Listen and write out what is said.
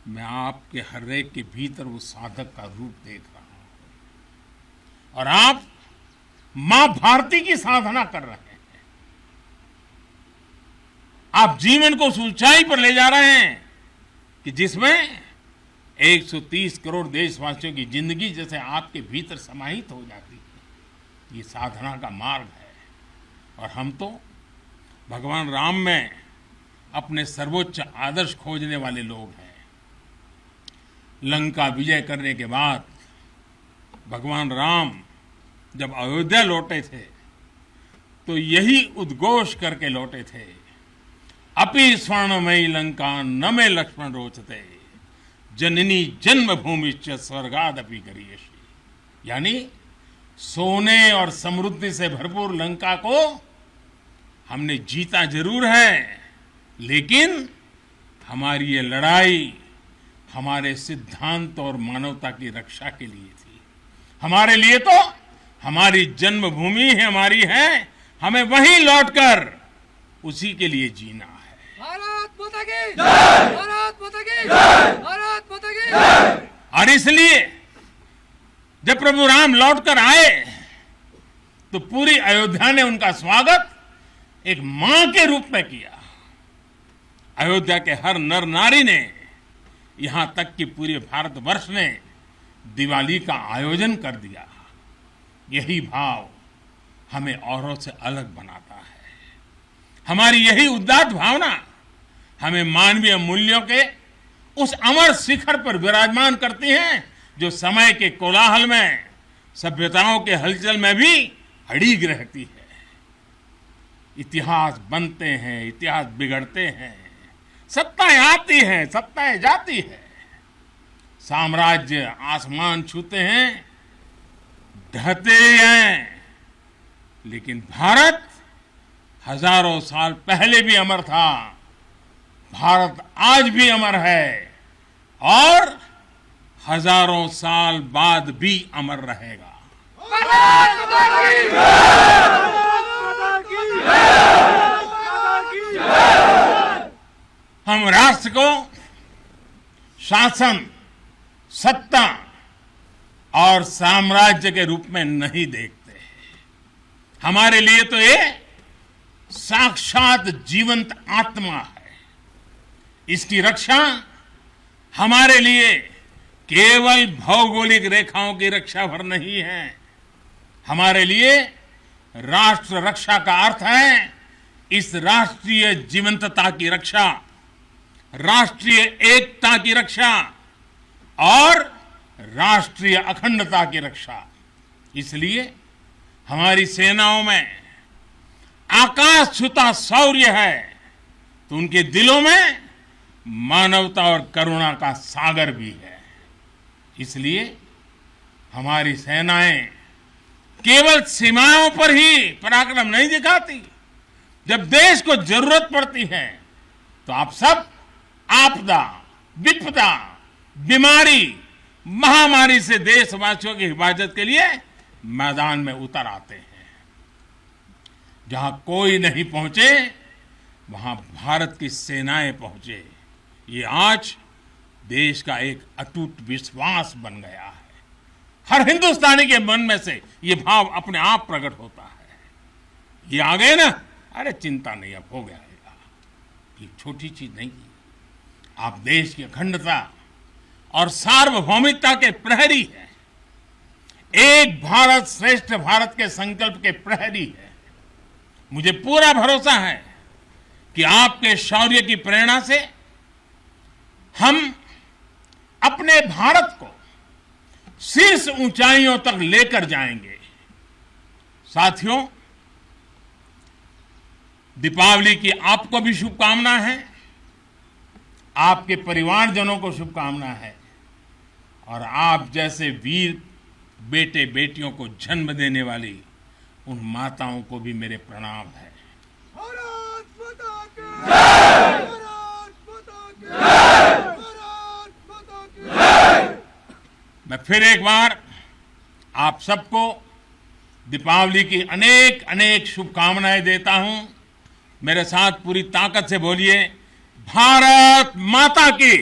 मैं आपके हर एक के भीतर वो साधक का रूप देख रहा हूं और आप मां भारती की साधना कर रहे हैं। आप जीवन को उस ऊंचाई पर ले जा रहे हैं कि जिसमें 130 करोड़ देशवासियों की जिंदगी जैसे आपके भीतर समाहित हो जाती है। ये साधना का मार्ग है और हम तो भगवान राम में अपने सर्वोच्च आदर्श खोजने वाले लोग हैं। लंका विजय करने के बाद भगवान राम जब अयोध्या लौटे थे तो यही उद्घोष करके लौटे थे, अपि स्वर्णमयी लंका न मे लक्ष्मण रोचते, जननी जन्मभूमिश्च स्वर्गादपि गरीयसी। यानी सोने और समृद्धि से भरपूर लंका को हमने जीता जरूर है, लेकिन हमारी ये लड़ाई हमारे सिद्धांत और मानवता की रक्षा के लिए थी। हमारे लिए तो हमारी जन्मभूमि हमारी है, हमें वहीं लौटकर उसी के लिए जीना है। भारत माता की जय, भारत माता की जय, भारत माता की जय। और इसलिए जब प्रभु राम लौटकर आए तो पूरी अयोध्या ने उनका स्वागत एक मां के रूप में किया। अयोध्या के हर नर नारी ने, यहां तक कि पूरे भारतवर्ष ने दिवाली का आयोजन कर दिया। यही भाव हमें औरों से अलग बनाता है। हमारी यही उदात्त भावना हमें मानवीय मूल्यों के उस अमर शिखर पर विराजमान करती है जो समय के कोलाहल में, सभ्यताओं के हलचल में भी अड़िग रहती है। इतिहास बनते हैं, इतिहास बिगड़ते हैं, सत्ताएं आती हैं, सत्ताएं जाती है, साम्राज्य आसमान छूते हैं, ढहते हैं, लेकिन भारत हजारों साल पहले भी अमर था, भारत आज भी अमर है और हजारों साल बाद भी अमर रहेगा। हम राष्ट्र को शासन, सत्ता और साम्राज्य के रूप में नहीं देखते। हमारे लिए तो ये साक्षात जीवंत आत्मा है। इसकी रक्षा हमारे लिए केवल भौगोलिक रेखाओं की रक्षा भर नहीं है। हमारे लिए राष्ट्र रक्षा का अर्थ है इस राष्ट्रीय जीवंतता की रक्षा, राष्ट्रीय एकता की रक्षा और राष्ट्रीय अखंडता की रक्षा। इसलिए हमारी सेनाओं में आकाश छूता शौर्य है तो उनके दिलों में मानवता और करुणा का सागर भी है। इसलिए हमारी सेनाएं केवल सीमाओं पर ही पराक्रम नहीं दिखाती। जब देश को जरूरत पड़ती है तो आप सब आपदा, विपदा, बीमारी, महामारी से देशवासियों की हिफाजत के लिए मैदान में उतर आते हैं। जहां कोई नहीं पहुंचे वहां भारत की सेनाएं पहुंचे। ये आज देश का एक अटूट विश्वास बन गया है। हर हिंदुस्तानी के मन में से ये भाव अपने आप प्रकट होता है। ये आ गए ना, अरे चिंता नहीं, अब हो गया। ये छोटी चीज नहीं, आप देश की अखंडता और सार्वभौमिकता के प्रहरी हैं। एक भारत श्रेष्ठ भारत के संकल्प के प्रहरी हैं। मुझे पूरा भरोसा है कि आपके शौर्य की प्रेरणा से हम अपने भारत को शीर्ष ऊंचाइयों तक लेकर जाएंगे। साथियों, दीपावली की आपको भी शुभकामना है, आपके परिवारजनों को शुभकामना है और आप जैसे वीर बेटे बेटियों को जन्म देने वाली उन माताओं को भी मेरे प्रणाम है। भारत माता की जय, भारत माता की जय, भारत माता की जय। मैं फिर एक बार आप सबको दीपावली की अनेक अनेक शुभकामनाएं देता हूं। मेरे साथ पूरी ताकत से बोलिए, भारत माता की।